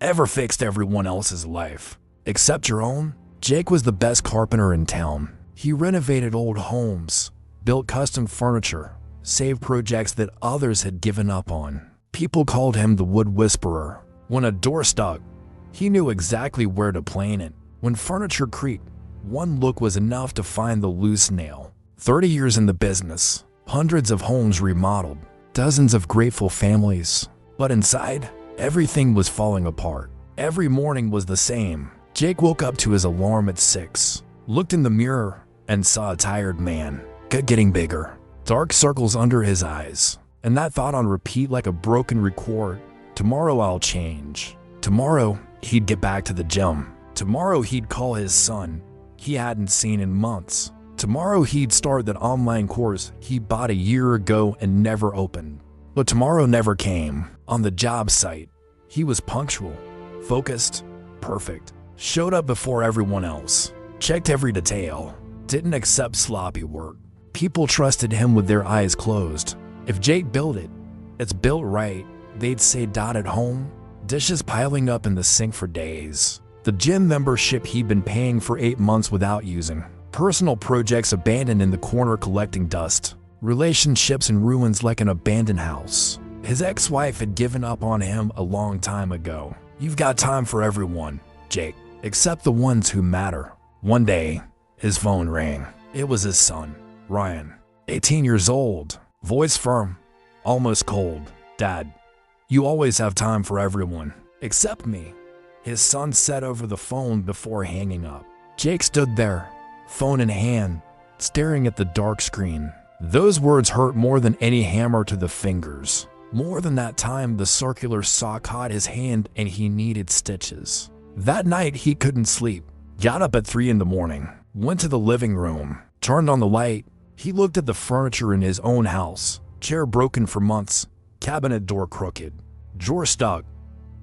ever fixed everyone else's life except your own? Jake was the best carpenter in town. He renovated old homes, built custom furniture, saved projects that others had given up on. People called him the wood whisperer. When a door stuck, he knew exactly where to plane it. When furniture creaked, one look was enough to find the loose nail. 30 years in the business, hundreds of homes remodeled, dozens of grateful families. But inside, everything was falling apart. Every morning was the same. Jake woke up to his alarm at 6, looked in the mirror, and saw a tired man, getting bigger, dark circles under his eyes, and that thought on repeat like a broken record. Tomorrow I'll change. Tomorrow he'd get back to the gym. Tomorrow he'd call his son he hadn't seen in months. Tomorrow he'd start that online course he bought a year ago and never opened. But tomorrow never came. On the job site, he was punctual, focused, perfect. Showed up before everyone else, checked every detail, didn't accept sloppy work. People trusted him with their eyes closed. If Jake built it, it's built right, they'd say. At home, dishes piling up in the sink for days. The gym membership he'd been paying for 8 months without using. Personal projects abandoned in the corner collecting dust. Relationships in ruins like an abandoned house. His ex-wife had given up on him a long time ago. You've got time for everyone, Jake, except the ones who matter. One day, his phone rang. It was his son, Ryan, 18 years old, voice firm, almost cold. Dad, you always have time for everyone, except me, his son said over the phone before hanging up. Jake stood there, phone in hand, staring at the dark screen. Those words hurt more than any hammer to the fingers. More than that time the circular saw caught his hand and he needed stitches. That night he couldn't sleep. Got up at 3 in the morning, went to the living room, turned on the light. He looked at the furniture in his own house. Chair broken for months, cabinet door crooked, drawer stuck.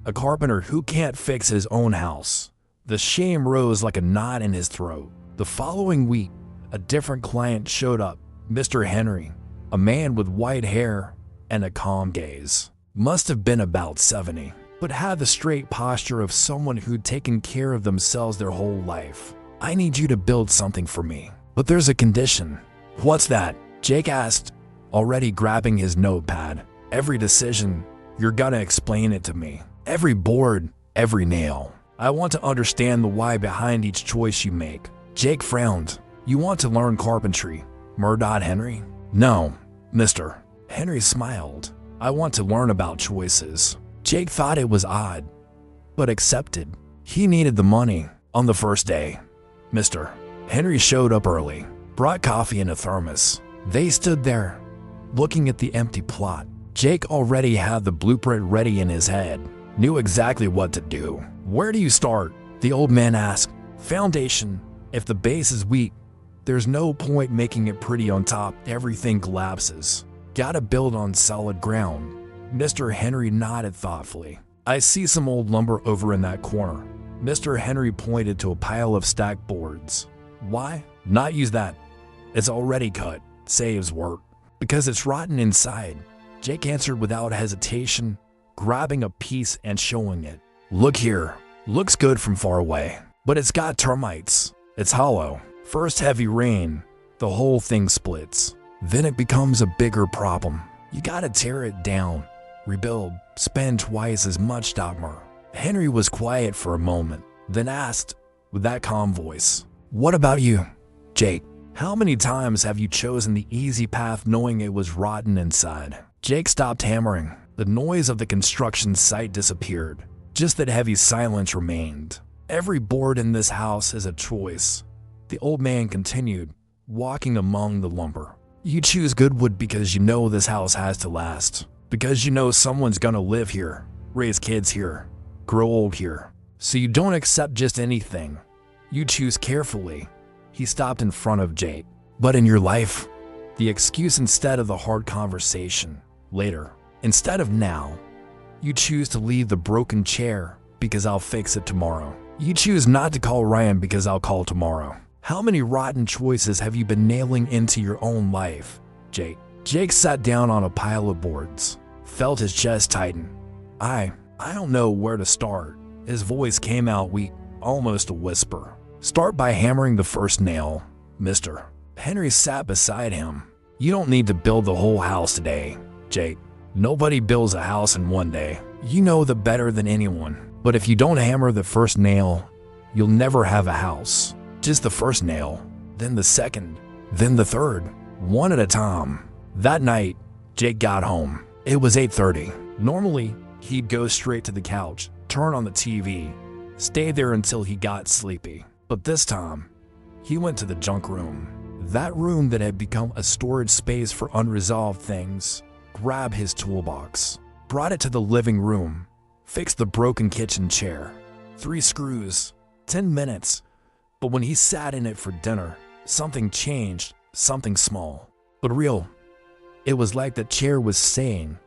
A carpenter who can't fix his own house. The shame rose like a knot in his throat. The following week, a different client showed up. Mr. Henry, a man with white hair and a calm gaze. Must have been about 70, but had the straight posture of someone who'd taken care of themselves their whole life. I need you to build something for me, but there's a condition. What's that? Jake asked, already grabbing his notepad. Every decision, you're gonna explain it to me. Every board, every nail. I want to understand the why behind each choice you make. Jake frowned. You want to learn carpentry, Murdoch Henry? No, mister. Henry smiled. I want to learn about choices. Jake thought it was odd, but accepted. He needed the money. On the first day, Mr. Henry showed up early, brought coffee in a thermos. They stood there, looking at the empty plot. Jake already had the blueprint ready in his head, knew exactly what to do. Where do you start? The old man asked. Foundation. If the base is weak, there's no point making it pretty on top. Everything collapses. Gotta build on solid ground. Mr. Henry nodded thoughtfully. I see some old lumber over in that corner. Mr. Henry pointed to a pile of stacked boards. Why not use that? It's already cut. Saves work. Because it's rotten inside. Jake answered without hesitation, grabbing a piece and showing it. Look here. Looks good from far away, but it's got termites. It's hollow. First heavy rain, the whole thing splits. Then it becomes a bigger problem. You gotta tear it down, rebuild, spend twice as much. Henry was quiet for a moment, then asked with that calm voice, what about you, Jake? How many times have you chosen the easy path knowing it was rotten inside? Jake stopped hammering. The noise of the construction site disappeared. Just that heavy silence remained. Every board in this house is a choice. The old man continued, walking among the lumber. You choose good wood because you know this house has to last. Because you know someone's gonna live here, raise kids here, grow old here. So you don't accept just anything. You choose carefully. He stopped in front of Jake. But in your life, the excuse instead of the hard conversation, later, instead of now, you choose to leave the broken chair because I'll fix it tomorrow. You choose not to call Ryan because I'll call tomorrow. How many rotten choices have you been nailing into your own life, Jake? Jake sat down on a pile of boards, felt his chest tighten. I don't know where to start. His voice came out weak, almost a whisper. "Start by hammering the first nail, mister." Henry sat beside him. "You don't need to build the whole house today, Jake. Nobody builds a house in one day. You know that better than anyone. But if you don't hammer the first nail, you'll never have a house. Just the first nail, then the second, then the third, one at a time." That night, Jake got home. It was 8:30. Normally, he'd go straight to the couch, turn on the TV, stay there until he got sleepy. But this time, he went to the junk room. That room that had become a storage space for unresolved things. Grabbed his toolbox, brought it to the living room, fixed the broken kitchen chair. 3 screws, 10 minutes. But when he sat in it for dinner, something changed, something small, but real. It was like the chair was saying,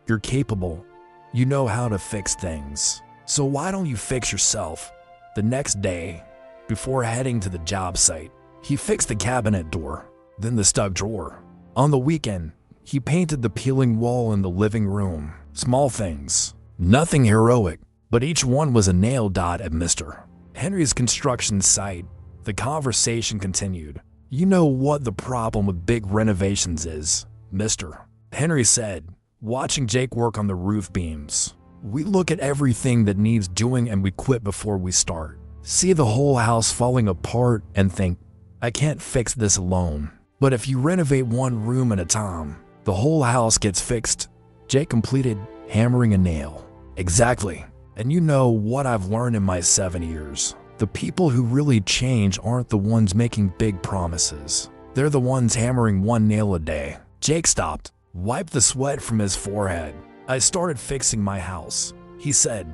"You're capable. You know how to fix things. So why don't you fix yourself?" The next day, before heading to the job site, he fixed the cabinet door, then the stuck drawer. On the weekend, he painted the peeling wall in the living room. Small things, nothing heroic, but each one was a nail dot at Mr. Henry's construction site. The conversation continued. "You know what the problem with big renovations is, Mr. Henry said, watching Jake work on the roof beams. "We look at everything that needs doing and we quit before we start. See the whole house falling apart and think, I can't fix this alone. But if you renovate one room at a time, the whole house gets fixed." Jake completed, hammering a nail. "Exactly. And you know what I've learned in my 7 years? The people who really change aren't the ones making big promises. They're the ones hammering one nail a day." Jake stopped, wiped the sweat from his forehead. "I started fixing my house," he said,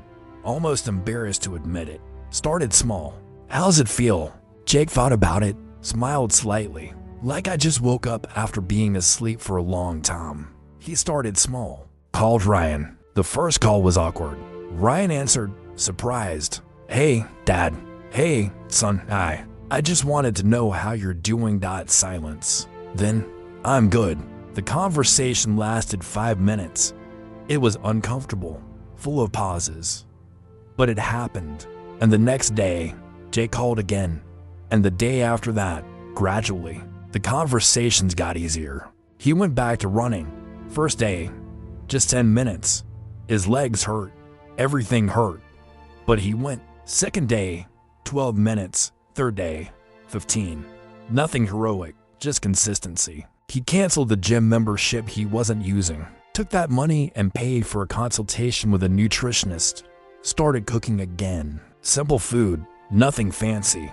almost embarrassed to admit it. "Started small." "How's it feel?" Jake thought about it, smiled slightly. "Like I just woke up after being asleep for a long time." He started small. Called Ryan. The first call was awkward. Ryan answered, surprised. "Hey, Dad." "Hey, son, I just wanted to know how you're doing." Silence. Then, "I'm good." The conversation lasted 5 minutes. It was uncomfortable, full of pauses. But it happened. And the next day, Jake called again. And the day after that, gradually, the conversations got easier. He went back to running. First day, just 10 minutes. His legs hurt. Everything hurt. But he went. Second day, 12 minutes. Third day, 15. Nothing heroic, just consistency. He canceled the gym membership he wasn't using. Took that money and paid for a consultation with a nutritionist. Started cooking again. Simple food, nothing fancy,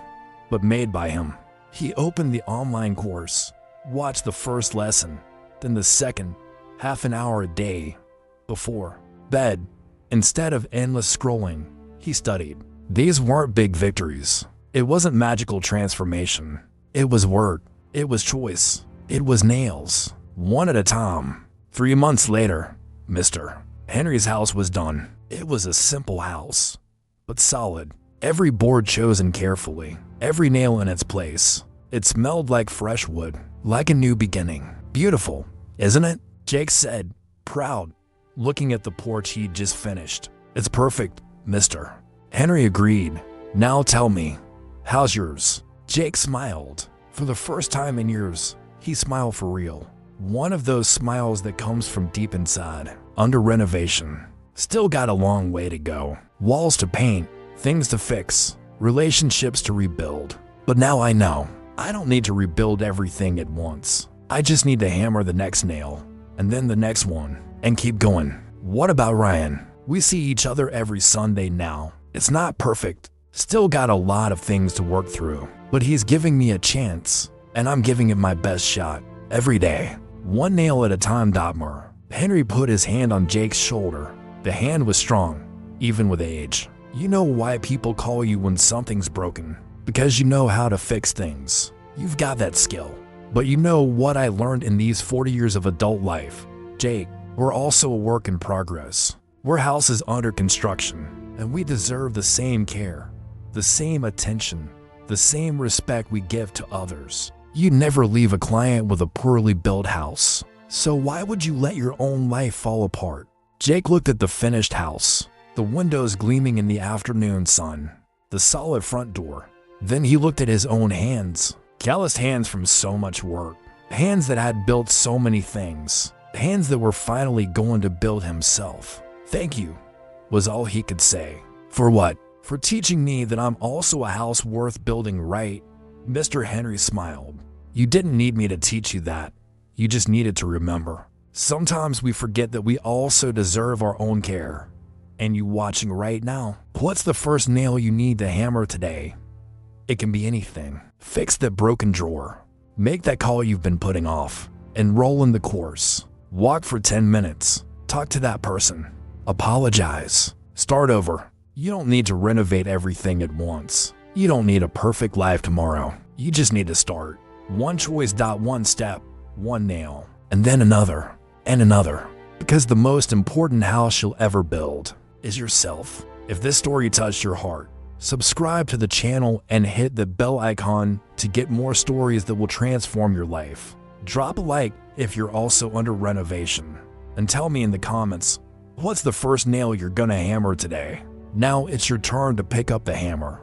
but made by him. He opened the online course, watched the first lesson, then the second, half an hour a day. Before bed, instead of endless scrolling, he studied. These weren't big victories. It wasn't magical transformation. It was work. It was choice. It was nails, one at a time. 3 months later, Mr. Henry's house was done. It was a simple house, but solid. Every board chosen carefully, every nail in its place. It smelled like fresh wood, like a new beginning. "Beautiful, isn't it?" Jake said, proud, looking at the porch he'd just finished. "It's perfect, Mr. Henry agreed. "Now tell me, how's yours?" Jake smiled. For the first time in years, he smiled for real. One of those smiles that comes from deep inside. Under renovation. Still got a long way to go. Walls to paint, things to fix, relationships to rebuild. But now I know. I don't need to rebuild everything at once. I just need to hammer the next nail, and then the next one, and keep going. What about Ryan? We see each other every Sunday now. It's not perfect. Still got a lot of things to work through. But he's giving me a chance, and I'm giving it my best shot. Every day. One nail at a time. Henry put his hand on Jake's shoulder. The hand was strong, even with age. You know why people call you when something's broken? Because you know how to fix things. You've got that skill. But you know what I learned in these 40 years of adult life? Jake, we're also a work in progress. We're houses under construction, and we deserve the same care, the same attention, the same respect we give to others. You never leave a client with a poorly built house. So why would you let your own life fall apart? Jake looked at the finished house. the windows gleaming in the afternoon sun, the solid front door. Then he looked at his own hands, calloused hands from so much work, hands that had built so many things, hands that were finally going to build himself. "Thank you," was all he could say. "For what?" "For teaching me that I'm also a house worth building right." Mr. Henry smiled. "You didn't need me to teach you that. You just needed to remember. Sometimes we forget that we also deserve our own care. And you watching right now, what's the first nail you need to hammer today? It can be anything. Fix that broken drawer. Make that call you've been putting off. Enroll in the course. Walk for 10 minutes. Talk to that person. Apologize. Start over. You don't need to renovate everything at once. You don't need a perfect life tomorrow. You just need to start. One choice, one step, one nail, and then another, and another. Because the most important house you'll ever build is yourself. If this story touched your heart, subscribe to the channel and hit the bell icon to get more stories that will transform your life. Drop a like if you're also under renovation. And tell me in the comments, what's the first nail you're gonna hammer today? Now it's your turn to pick up the hammer.